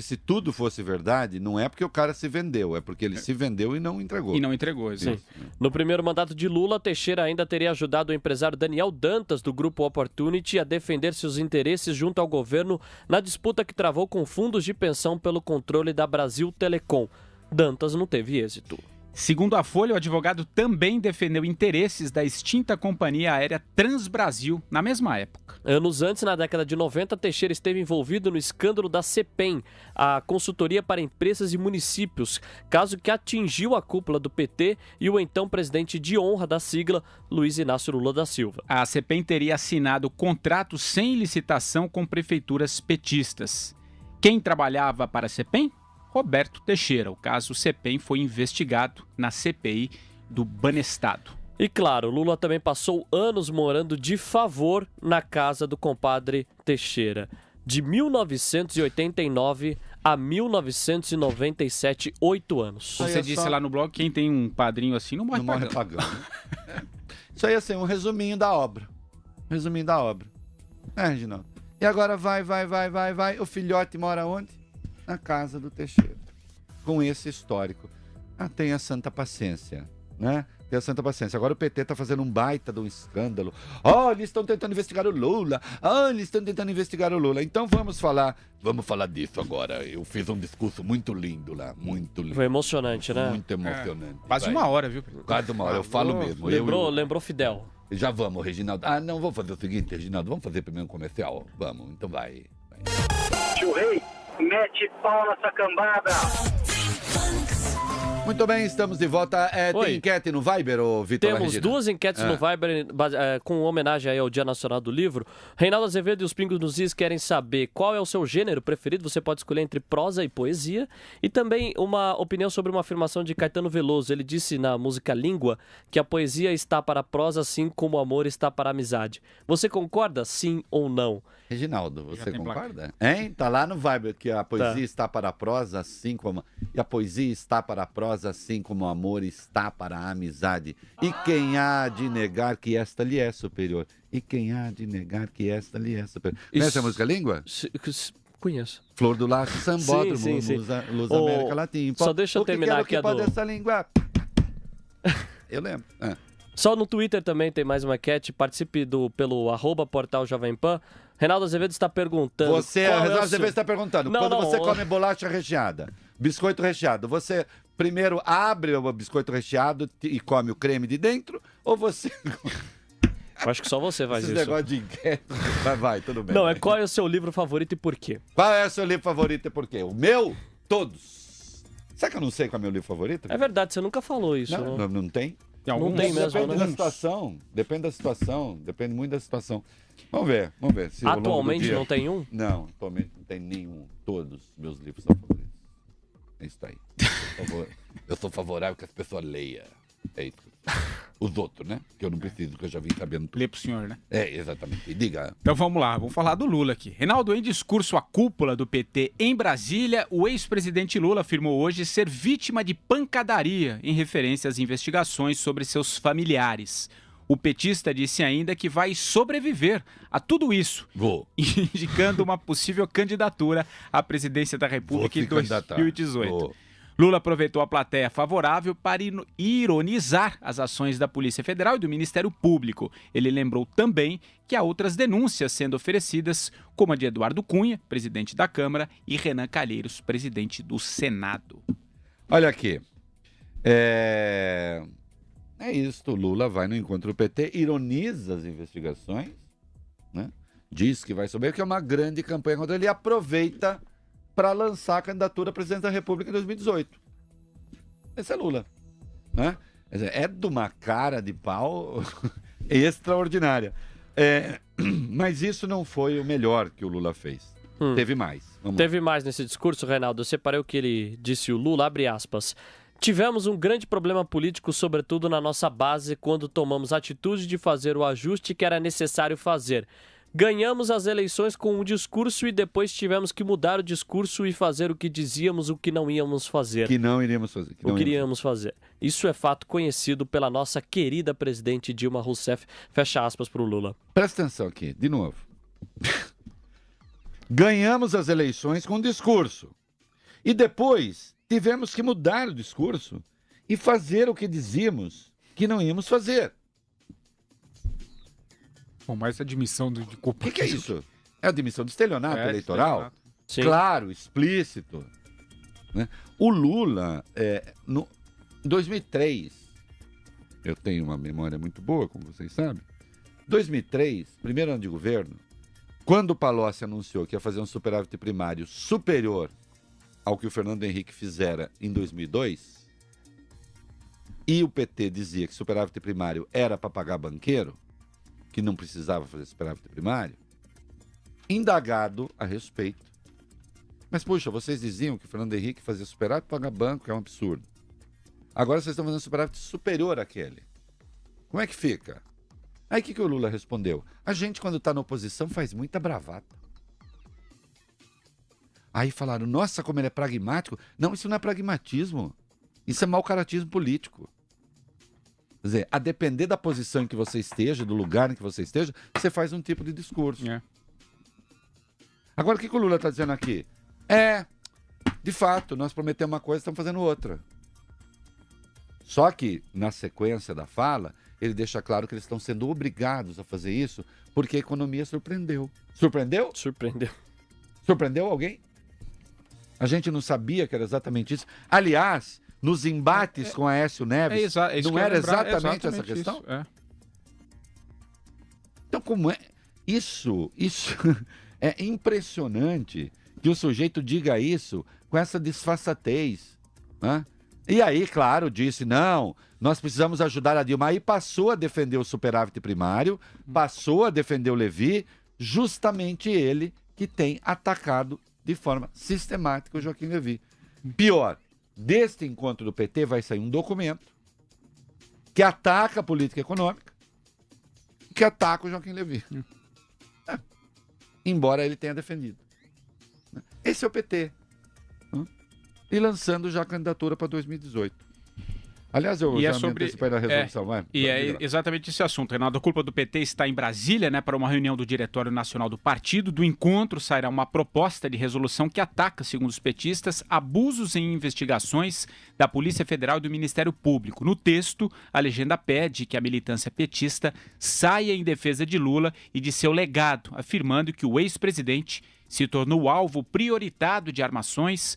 se tudo fosse verdade, não é porque o cara se vendeu, é porque ele se vendeu e não entregou. E não entregou, exatamente. No primeiro mandato de Lula, Teixeira ainda teria ajudado o empresário Daniel Dantas, do Grupo Opportunity, a defender seus interesses junto ao governo na disputa que travou com fundos de pensão pelo controle da Brasil Telecom. Dantas não teve êxito. Segundo a Folha, o advogado também defendeu interesses da extinta companhia aérea Transbrasil na mesma época. Anos antes, na década de 90, Teixeira esteve envolvido no escândalo da CEPEM, a consultoria para empresas e municípios, caso que atingiu a cúpula do PT e o então presidente de honra da sigla, Luiz Inácio Lula da Silva. A CEPEM teria assinado contratos sem licitação com prefeituras petistas. Quem trabalhava para a CEPEM? Roberto Teixeira. O caso CEPEM foi investigado na CPI do Banestado. E claro, Lula também passou anos morando de favor na casa do compadre Teixeira. De 1989 a 1997, 8 anos. Você disse lá no blog, quem tem um padrinho assim não morre pagando. Isso aí é assim, um resuminho da obra. Resuminho da obra. Reginaldo? E agora vai. O filhote mora onde? Na casa do Teixeira, com esse histórico. Tenha santa paciência, né? Tenha santa paciência. Agora o PT tá fazendo um baita de um escândalo. Eles estão tentando investigar o Lula. Então vamos falar disso agora. Eu fiz um discurso muito lindo lá, muito lindo. Foi emocionante, né? Muito emocionante. Quase uma hora, viu? Quase uma hora, eu falo mesmo. Lembrou Fidel. Já vamos, Reginaldo. Não, vamos fazer o seguinte, Reginaldo, vamos fazer primeiro um comercial? Vamos, então vai. Tio Rei, mete pau nessa cambada. Muito bem, estamos de volta. Tem enquete no Viber, Vitor? Temos 2 enquetes no Viber com homenagem aí ao Dia Nacional do Livro. Reinaldo Azevedo e os Pingos nos Is querem saber qual é o seu gênero preferido. Você pode escolher entre prosa e poesia. E também uma opinião sobre uma afirmação de Caetano Veloso. Ele disse na música Língua que a poesia está para a prosa assim como o amor está para a amizade. Você concorda, sim ou não? Reginaldo, você concorda? Tá lá no Viber que a poesia está para a prosa assim como... E a poesia está para a prosa assim como o amor está para a amizade. E quem há de negar que esta lhe é superior? Conhece a música Língua? Conheço. Flor do Laço, Sambódromo, Luz América Latim. Só deixa eu terminar aqui essa língua. Eu lembro. Só no Twitter também tem mais uma enquete. Participe pelo @portal Jovem Pan. Reinaldo Azevedo está perguntando... Reinaldo Azevedo está perguntando. Quando você come bolacha recheada, biscoito recheado, você primeiro abre o biscoito recheado e come o creme de dentro? Ou você... Eu acho que só você faz Esse isso. negócio de inquérito. Vai, tudo bem. Não, qual é o seu livro favorito e por quê? Qual é o seu livro favorito e por quê? O meu? Todos. Será que eu não sei qual é o meu livro favorito? É verdade, você nunca falou isso. Não tem? Não tem mesmo, Depende da situação. Depende muito da situação. Vamos ver. Se atualmente dia... não tem um? Não, atualmente não tem nenhum. Todos os meus livros são favoritos. É isso aí. Eu sou favorável que as pessoas leiam. É isso. Os outros, né? Que eu não preciso, que eu já vim sabendo tudo. Lê pro senhor, né? É, exatamente. E diga. Então vamos lá, vamos falar do Lula aqui. Reinaldo, em discurso à cúpula do PT em Brasília, o ex-presidente Lula afirmou hoje ser vítima de pancadaria em referência às investigações sobre seus familiares. O petista disse ainda que vai sobreviver a tudo isso, indicando uma possível candidatura à presidência da República em 2018. Lula aproveitou a plateia favorável para ironizar as ações da Polícia Federal e do Ministério Público. Ele lembrou também que há outras denúncias sendo oferecidas, como a de Eduardo Cunha, presidente da Câmara, e Renan Calheiros, presidente do Senado. Olha aqui. É isso, o Lula vai no encontro do PT, ironiza as investigações, né? Diz que vai subir, que é uma grande campanha contra ele, e aproveita para lançar a candidatura à presidência da República em 2018. Esse é Lula, né? É de uma cara de pau extraordinária. Mas isso não foi o melhor que o Lula fez. Teve mais. Teve mais nesse discurso, Reinaldo. Eu separei o que ele disse, o Lula, abre aspas. Tivemos um grande problema político, sobretudo na nossa base, quando tomamos a atitude de fazer o ajuste que era necessário fazer. Ganhamos as eleições com um discurso e depois tivemos que mudar o discurso e fazer o que dizíamos, o que não íamos fazer. Que não iríamos fazer. O que iríamos fazer. Isso é fato conhecido pela nossa querida presidente Dilma Rousseff. Fecha aspas para o Lula. Presta atenção aqui, de novo. Ganhamos as eleições com um discurso. E depois tivemos que mudar o discurso e fazer o que dizíamos que não íamos fazer. Bom, mas admissão de culpa. O que é isso? É a admissão de estelionato eleitoral? Sim. Claro, explícito. Né? O Lula, no 2003, eu tenho uma memória muito boa, como vocês sabem, 2003, primeiro ano de governo, quando o Palocci anunciou que ia fazer um superávit primário superior ao que o Fernando Henrique fizera em 2002, e o PT dizia que superávit primário era para pagar banqueiro, que não precisava fazer superávit primário, indagado a respeito. Mas, puxa, vocês diziam que o Fernando Henrique fazia superávit para pagar banco, é um absurdo. Agora vocês estão fazendo superávit superior àquele. Como é que fica? Aí o que o Lula respondeu? A gente, quando está na oposição, faz muita bravata. Aí falaram, nossa, como ele é pragmático. Não, isso não é pragmatismo. Isso é mau caratismo político. Quer dizer, a depender da posição em que você esteja, do lugar em que você esteja, você faz um tipo de discurso. Agora, o que o Lula está dizendo aqui? De fato, nós prometemos uma coisa e estamos fazendo outra. Só que, na sequência da fala, ele deixa claro que eles estão sendo obrigados a fazer isso porque a economia surpreendeu. Surpreendeu? Surpreendeu. Surpreendeu alguém? A gente não sabia que era exatamente isso. Aliás, nos embates com Aécio Neves, não era exatamente essa questão? Então, como é? Isso é impressionante que o sujeito diga isso com essa disfarçatez. Né? E aí, claro, disse, não, nós precisamos ajudar a Dilma. Aí passou a defender o superávit primário, passou a defender o Levi, justamente ele que tem atacado de forma sistemática o Joaquim Levy. Pior, deste encontro do PT vai sair um documento que ataca a política econômica, que ataca o Joaquim Levy. Embora ele tenha defendido. Esse é o PT. E lançando já a candidatura para 2018. Aliás, eu já me antecipei da resolução. É exatamente esse assunto, Reinaldo. A culpa do PT está em Brasília, né, para uma reunião do Diretório Nacional do Partido. Do encontro sairá uma proposta de resolução que ataca, segundo os petistas, abusos em investigações da Polícia Federal e do Ministério Público. No texto, a legenda pede que a militância petista saia em defesa de Lula e de seu legado, afirmando que o ex-presidente se tornou alvo prioritário de armações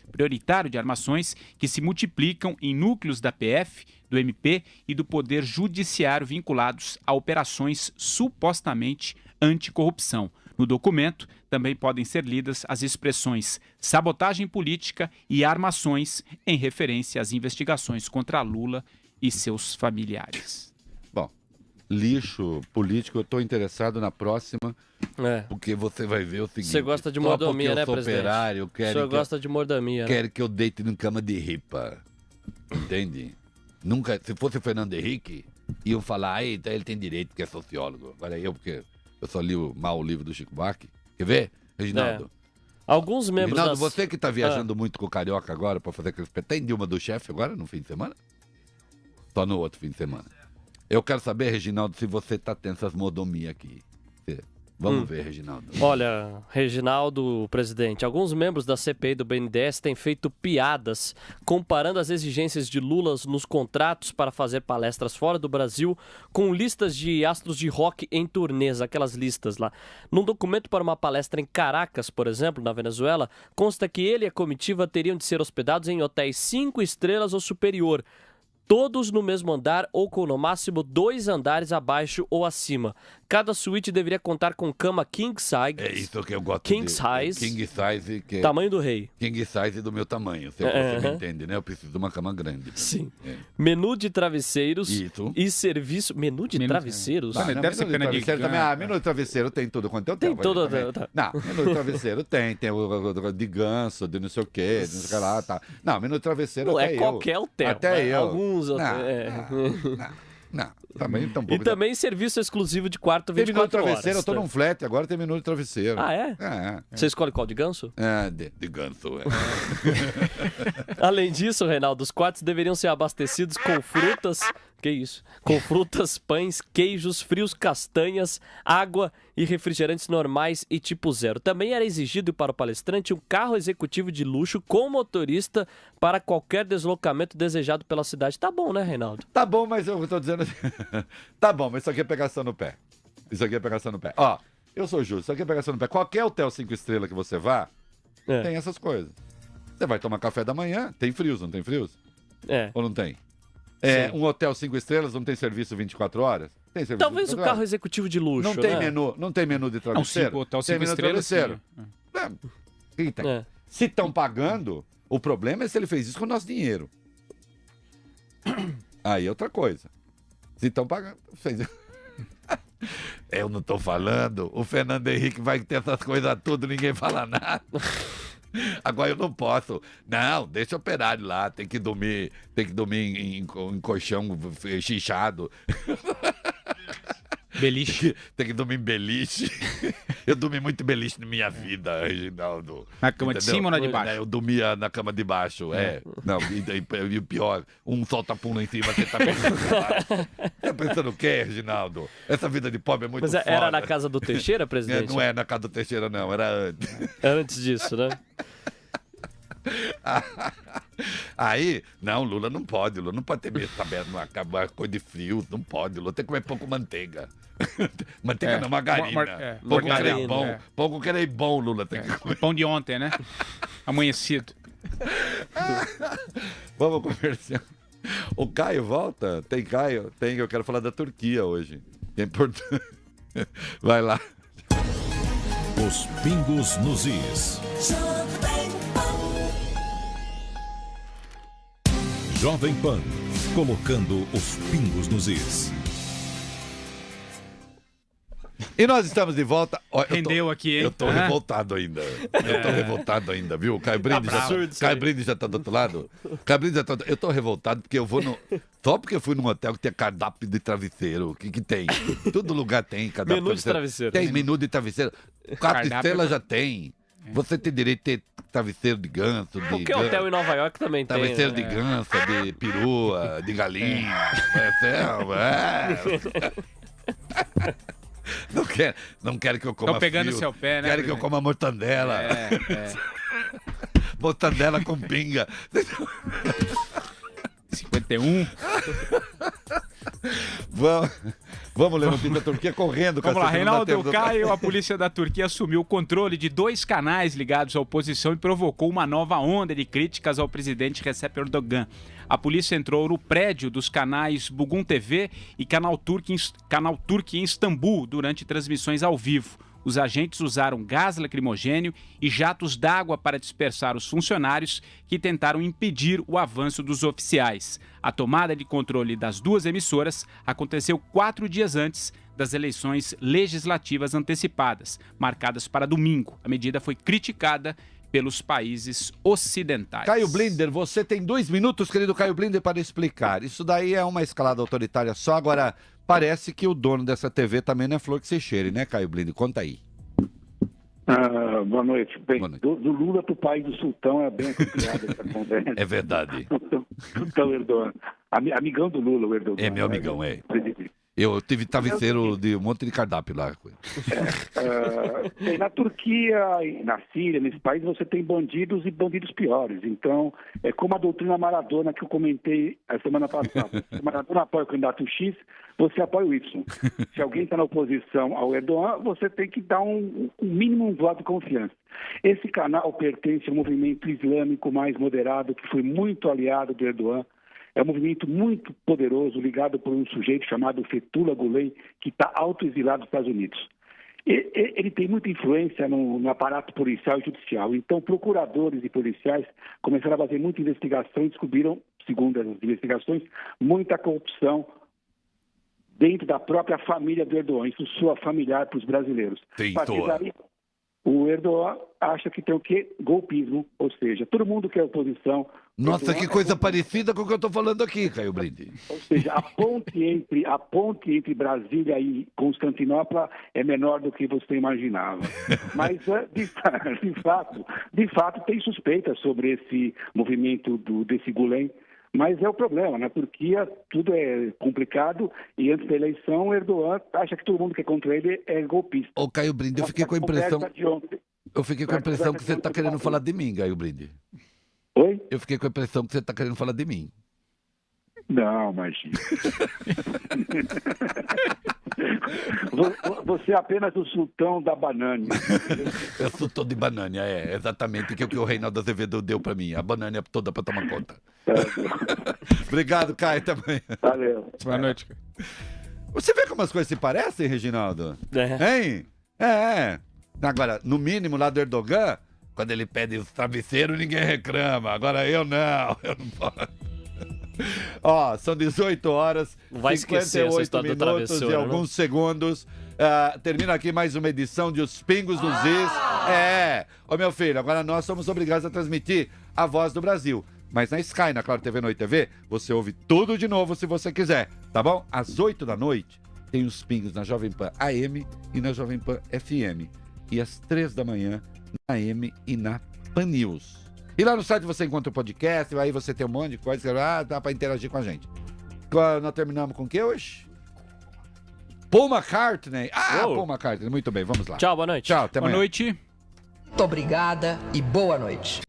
que se multiplicam em núcleos da PF, do MP e do Poder Judiciário vinculados a operações supostamente anticorrupção. No documento, também podem ser lidas as expressões sabotagem política e armações em referência às investigações contra Lula e seus familiares. Bom, lixo político, eu estou interessado na próxima, porque você vai ver o seguinte... Você gosta de mordomia, né, presidente? Operário, O senhor gosta de mordomia, quer que eu deite em cama de ripa, entende? Nunca, se fosse o Fernando Henrique, iam falar, ele tem direito, porque é sociólogo. Agora porque eu só li mal o livro do Chico Buarque. Quer ver, Reginaldo? Alguns membros Reginaldo, você que está viajando muito com o Carioca agora para fazer aqueles... Tem Dilma do chefe agora no fim de semana? Só no outro fim de semana. Eu quero saber, Reginaldo, se você está tendo essas mordomias aqui. Vamos ver, Reginaldo. Olha, Reginaldo, presidente, alguns membros da CPI do BNDES têm feito piadas comparando as exigências de Lula nos contratos para fazer palestras fora do Brasil com listas de astros de rock em turnês, aquelas listas lá. Num documento para uma palestra em Caracas, por exemplo, na Venezuela, consta que ele e a comitiva teriam de ser hospedados em hotéis 5 estrelas ou superior, todos no mesmo andar ou com no máximo 2 andares abaixo ou acima. Cada suíte deveria contar com cama king size. É isso que eu gosto king size. King size. Que tamanho do rei. King size do meu tamanho. Você me entende, né? Eu preciso de uma cama grande. Sim. Menu de travesseiros. Isso. E serviço... Menu de travesseiros? Deve ser pena de também. Menu de travesseiro tem tudo quanto eu tenho. Tem tudo. Não, menu de travesseiro tem. Tem o de ganso, de não sei o quê, de não sei o que lá. Tá. Não, menu de travesseiro não até é qualquer hotel. Até eu. Alguns Não, também tão pouco. E também serviço exclusivo de quarto 24 horas. Tem menu de travesseiro, eu tô num flat, agora tem menu de travesseiro. Ah, é? Você escolhe qual, de ganso? De ganso, Além disso, Reinaldo, os quartos deveriam ser abastecidos com frutas... Que isso? Com frutas, pães, queijos, frios, castanhas, água e refrigerantes normais e tipo zero. Também era exigido para o palestrante um carro executivo de luxo com motorista para qualquer deslocamento desejado pela cidade. Tá bom, né, Reinaldo? Tá bom, mas eu tô dizendo... Tá bom, mas isso aqui é pegação no pé. Ó, eu sou justo, isso aqui é pegação no pé. Qualquer hotel 5 estrelas que você vá, tem essas coisas. Você vai tomar café da manhã, tem frios, não tem frios? Ou não tem? Um hotel 5 estrelas não tem serviço 24 horas? Tem serviço Talvez 24 o carro horas? Executivo de luxo, não tem menu de travesseiro? Hotel 5 estrelas, Se estão pagando, o problema é se ele fez isso com o nosso dinheiro. Aí é outra coisa. Se estão pagando, fez... Eu não estou falando, o Fernando Henrique vai ter essas coisas tudo, ninguém fala nada. Agora eu não posso. Não, deixa o operário lá, tem que dormir em colchão chichado. Beliche. Tem que dormir em beliche. Eu dormi muito em beliche na minha vida, Reginaldo. Na cama de cima ou na de baixo? Eu dormia na cama de baixo, Não, e o pior, um solta-pum lá em cima, você tá pensando. Tá pensando o quê, Reginaldo? Essa vida de pobre é muito foda. Mas era na casa do Teixeira, presidente? Não é na casa do Teixeira, não, era antes. Antes disso, né? Aí, não, Lula não pode ter medo, acabar coisa de frio, não pode, Lula tem que comer pão com manteiga. Manteiga não, margarina. Pão com querer bom, Lula tem que comer. Pão de ontem, né? Amanhecido. Vamos conversar. O Caio volta? Tem Caio? Tem, eu quero falar da Turquia hoje. É importante. Vai lá. Os pingos nos is. Jovem Pan, colocando os pingos nos is. E nós estamos de volta. Rendeu aqui, hein? Eu tô revoltado ainda. Viu? O Caio Brinde já tá do outro lado. Eu tô revoltado porque eu vou no... Só porque eu fui num hotel que tem cardápio de travesseiro. O que tem? Todo lugar tem cardápio menu de travesseiro. Tem menu de travesseiro. 4 estrelas já tem. Você tem direito a ter travesseiro de ganso. Qualquer hotel em Nova York também tem. Travesseiro de ganso, de perua, de galinha. Não quero que eu coma. Tô pegando seu pé, né? Quero que eu coma mortandela. Mortandela com pinga. 51. Vamos ler notícia da Turquia correndo. Vamos lá, Reinaldo Caio, a polícia da Turquia assumiu o controle de 2 canais ligados à oposição e provocou uma nova onda de críticas ao presidente Recep Erdogan. A polícia entrou no prédio dos canais Bugün TV e Canal Turk em Istambul durante transmissões ao vivo. Os agentes usaram gás lacrimogênio e jatos d'água para dispersar os funcionários que tentaram impedir o avanço dos oficiais. A tomada de controle das 2 emissoras aconteceu 4 dias antes das eleições legislativas antecipadas, marcadas para domingo. A medida foi criticada pelos países ocidentais. Caio Blinder, você tem 2 minutos, querido Caio Blinder, para explicar. Isso daí é uma escalada autoritária só. Agora, parece que o dono dessa TV também não é flor que se cheire, né, Caio Blinder? Conta aí. Boa noite. Bem, boa noite. Do Lula para o pai do sultão é bem complicado essa conversa. É verdade. Sultão Erdogan. Amigão do Lula, o Erdogan. É meu amigão, é. Eu tive travesseiro de um monte de cardápio lá. Na Turquia, na Síria, nesse país, você tem bandidos e bandidos piores. Então, é como a doutrina Maradona que eu comentei a semana passada. Se Maradona apoia o candidato X, você apoia o Y. Se alguém está na oposição ao Erdogan, você tem que dar um mínimo voto de confiança. Esse canal pertence ao movimento islâmico mais moderado, que foi muito aliado do Erdogan. É um movimento muito poderoso, ligado por um sujeito chamado Fethullah Gulen, que está autoexilado nos Estados Unidos. Ele tem muita influência no aparato policial e judicial. Então, procuradores e policiais começaram a fazer muita investigação e descobriram, segundo as investigações, muita corrupção dentro da própria família do Erdogan. Isso soa familiar para os brasileiros. O Erdogan acha que tem o quê? Golpismo, ou seja, todo mundo quer oposição. Nossa, que coisa parecida com o que eu estou falando aqui, Caio Brinde. Ou seja, a ponte entre Brasília e Constantinopla é menor do que você imaginava. Mas, de fato, tem suspeitas sobre esse movimento desse Gulen. Mas é o problema, na Turquia tudo é complicado e antes da eleição o Erdogan acha que todo mundo que é contra ele é golpista. Ô Caio Brinde, eu fiquei com a impressão que você está querendo falar de mim, Caio Brinde. Oi? Eu fiquei com a impressão que você está querendo falar de mim. Não, imagina. Você é apenas o sultão da banana. É o sultão de banana, é exatamente o que o Reinaldo Azevedo deu para mim. A banana toda para tomar conta. Obrigado, Caio, também. Valeu. Boa noite. Você vê como as coisas se parecem, Reginaldo? Hein? Agora, no mínimo, lá do Erdogan, quando ele pede os travesseiros, ninguém reclama. Agora eu não posso. Ó, são 18 horas, vai 58 minutos e alguns segundos. Termina aqui mais uma edição de Os Pingos dos Is. Ô meu filho, agora nós somos obrigados a transmitir a Voz do Brasil. Mas na Sky, na Claro TV, Noite TV, você ouve tudo de novo se você quiser, tá bom? Às 8 da noite tem Os Pingos na Jovem Pan AM e na Jovem Pan FM. E às 3 da manhã na AM e na Pan News. E lá no site você encontra o podcast, aí você tem um monte de coisa, dá pra interagir com a gente. Nós terminamos com o que hoje? Paul McCartney. Paul McCartney, muito bem, vamos lá. Tchau, boa noite. Tchau, até amanhã. Boa noite. Muito obrigada e boa noite.